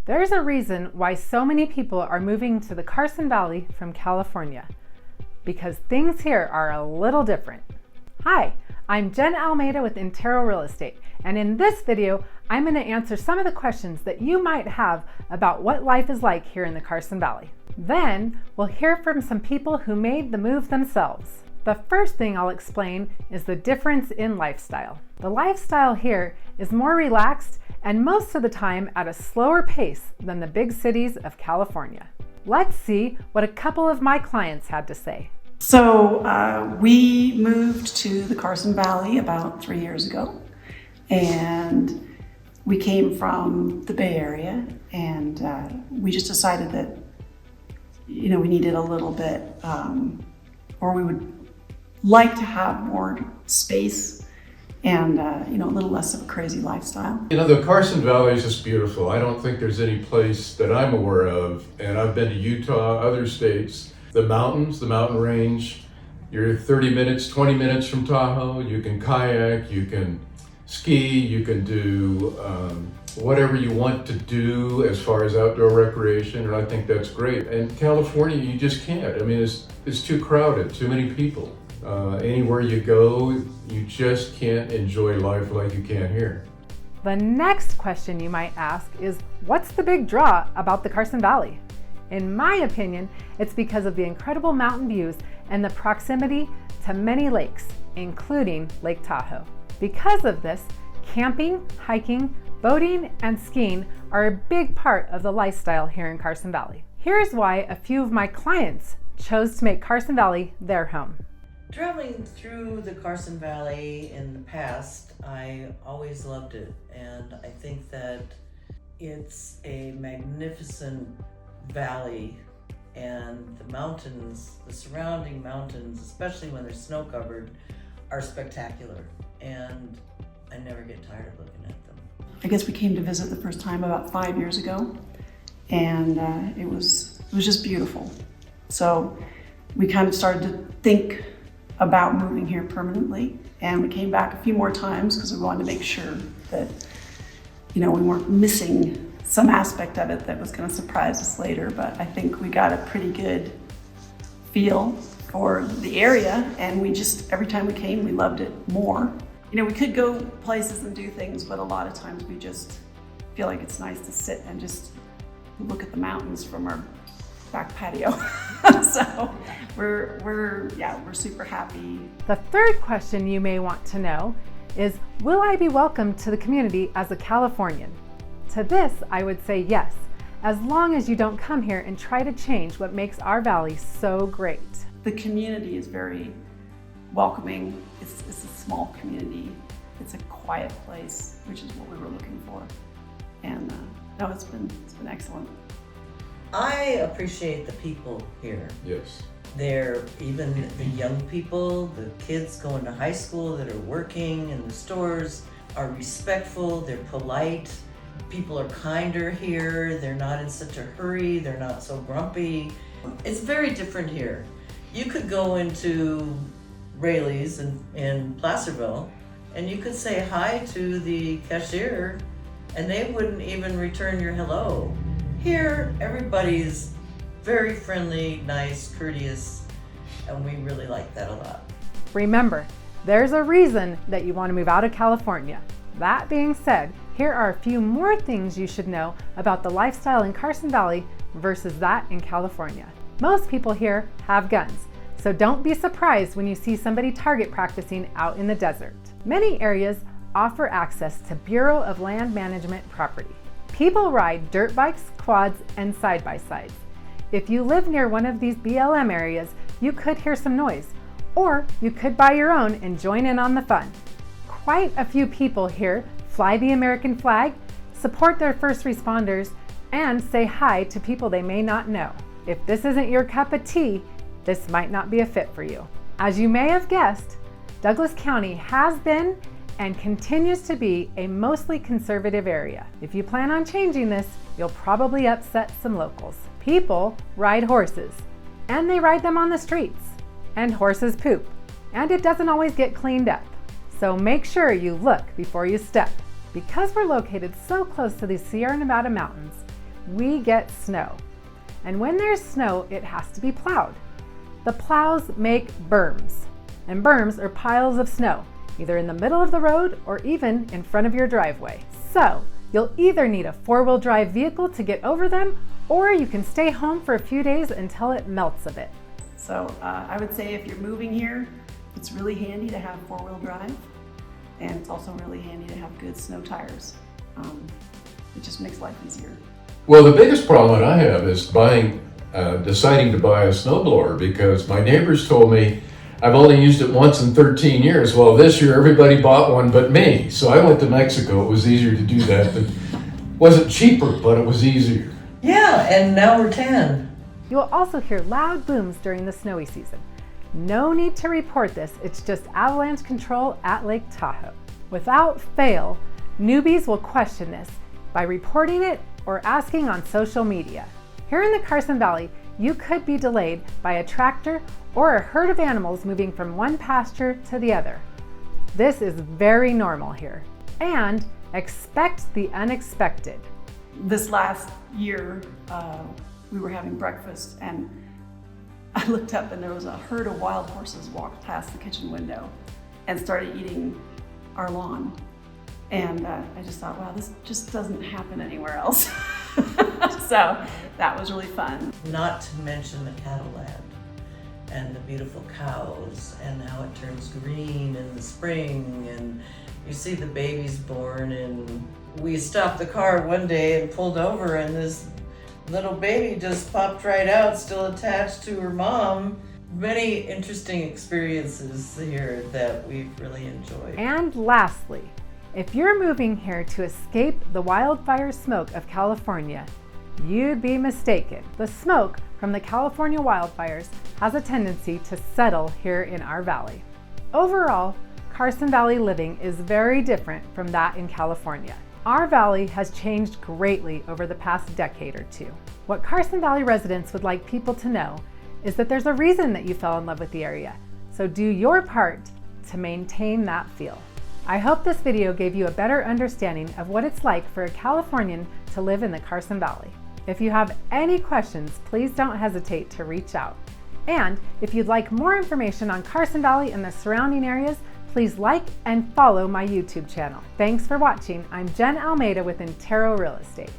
There's a reason why so many people are moving to the Carson Valley from California, because things here are a little different. Hi, I'm Jen Almeida with Intero Real Estate, and in this video, I'm going to answer some of the questions that you might have about what life is like here in the Carson Valley. Then, we'll hear from some people who made the move themselves. The first thing I'll explain is the difference in lifestyle. The lifestyle here is more relaxed and most of the time at a slower pace than the big cities of California. Let's see what a couple of my clients had to say. So we moved to the Carson Valley about 3 years ago, and we came from the Bay Area, and we just decided that, we needed a little bit, or we would like to have more space and, a little less of a crazy lifestyle. The Carson Valley is just beautiful. I don't think there's any place that I'm aware of, and I've been to Utah, other states. The mountains, the mountain range, you're 30 minutes, 20 minutes from Tahoe. You can kayak, you can ski, you can do whatever you want to do as far as outdoor recreation, and I think that's great. And California, you just can't. It's too crowded, too many people. Anywhere you go, you just can't enjoy life like you can here. The next question you might ask is, what's the big draw about the Carson Valley? In my opinion, it's because of the incredible mountain views and the proximity to many lakes, including Lake Tahoe. Because of this, camping, hiking, boating, and skiing are a big part of the lifestyle here in Carson Valley. Here's why a few of my clients chose to make Carson Valley their home. Traveling through the Carson Valley in the past, I always loved it, and I think that it's a magnificent valley, and the mountains, the surrounding mountains, especially when they're snow covered, are spectacular, and I never get tired of looking at them. I guess we came to visit the first time about 5 years ago, and it was just beautiful. So we kind of started to think about moving here permanently, and we came back a few more times because we wanted to make sure that we weren't missing some aspect of it that was going to surprise us later. But I think we got a pretty good feel for the area, and we just, every time we came, we loved it more. We could go places and do things, but a lot of times we just feel like it's nice to sit and just look at the mountains from our back patio. So we're super happy. The third question you may want to know is, will I be welcomed to the community as a Californian? To this, I would say yes, as long as you don't come here and try to change what makes our valley so great. The community is very welcoming. It's a small community. It's a quiet place, which is what we were looking for. And it's been excellent. I appreciate the people here. Yes. They're, even the young people, the kids going to high school that are working in the stores, are respectful, they're polite. People are kinder here. They're not in such a hurry. They're not so grumpy. It's very different here. You could go into Rayleigh's in Placerville, and you could say hi to the cashier, and they wouldn't even return your hello. Here, everybody's very friendly, nice, courteous, and we really like that a lot. Remember, there's a reason that you want to move out of California. That being said, here are a few more things you should know about the lifestyle in Carson Valley versus that in California. Most people here have guns, so don't be surprised when you see somebody target practicing out in the desert. Many areas offer access to Bureau of Land Management property. People ride dirt bikes, quads, and side-by-sides. If you live near one of these BLM areas, you could hear some noise, or you could buy your own and join in on the fun. Quite a few people here fly the American flag, support their first responders, and say hi to people they may not know. If this isn't your cup of tea, this might not be a fit for you. As you may have guessed, Douglas County has been and continues to be a mostly conservative area. If you plan on changing this, you'll probably upset some locals. People ride horses, and they ride them on the streets, and horses poop, and it doesn't always get cleaned up. So make sure you look before you step. Because we're located so close to the Sierra Nevada mountains, we get snow. And when there's snow, it has to be plowed. The plows make berms, and berms are piles of snow, either in the middle of the road or even in front of your driveway. So you'll either need a four-wheel drive vehicle to get over them, or you can stay home for a few days until it melts a bit. So I would say if you're moving here, it's really handy to have four-wheel drive, and it's also really handy to have good snow tires. It just makes life easier. Well, the biggest problem that I have is deciding to buy a snowblower, because my neighbors told me I've only used it once in 13 years. Well, this year everybody bought one but me. So I went to Mexico. It was easier to do that. It wasn't cheaper, but it was easier. Yeah, and now we're 10. You will also hear loud booms during the snowy season. No need to report this, it's just avalanche control at Lake Tahoe. Without fail, newbies will question this by reporting it or asking on social media. Here in the Carson Valley, you could be delayed by a tractor or a herd of animals moving from one pasture to the other. This is very normal here. And expect the unexpected. This last year, we were having breakfast and I looked up and there was a herd of wild horses walked past the kitchen window and started eating our lawn. And I just thought, wow, this just doesn't happen anywhere else. So that was really fun. Not to mention the cattle land and the beautiful cows and how it turns green in the spring, and you see the babies born. And we stopped the car one day and pulled over, and this little baby just popped right out, still attached to her mom. Many interesting experiences here that we've really enjoyed. And lastly, if you're moving here to escape the wildfire smoke of California, you'd be mistaken. The smoke from the California wildfires has a tendency to settle here in our valley. Overall, Carson Valley living is very different from that in California. Our valley has changed greatly over the past decade or two. What Carson Valley residents would like people to know is that there's a reason that you fell in love with the area, so do your part to maintain that feel. I hope this video gave you a better understanding of what it's like for a Californian to live in the Carson Valley. If you have any questions, please don't hesitate to reach out. And if you'd like more information on Carson Valley and the surrounding areas, please like and follow my YouTube channel. Thanks for watching. I'm Jen Almeida with Intero Real Estate.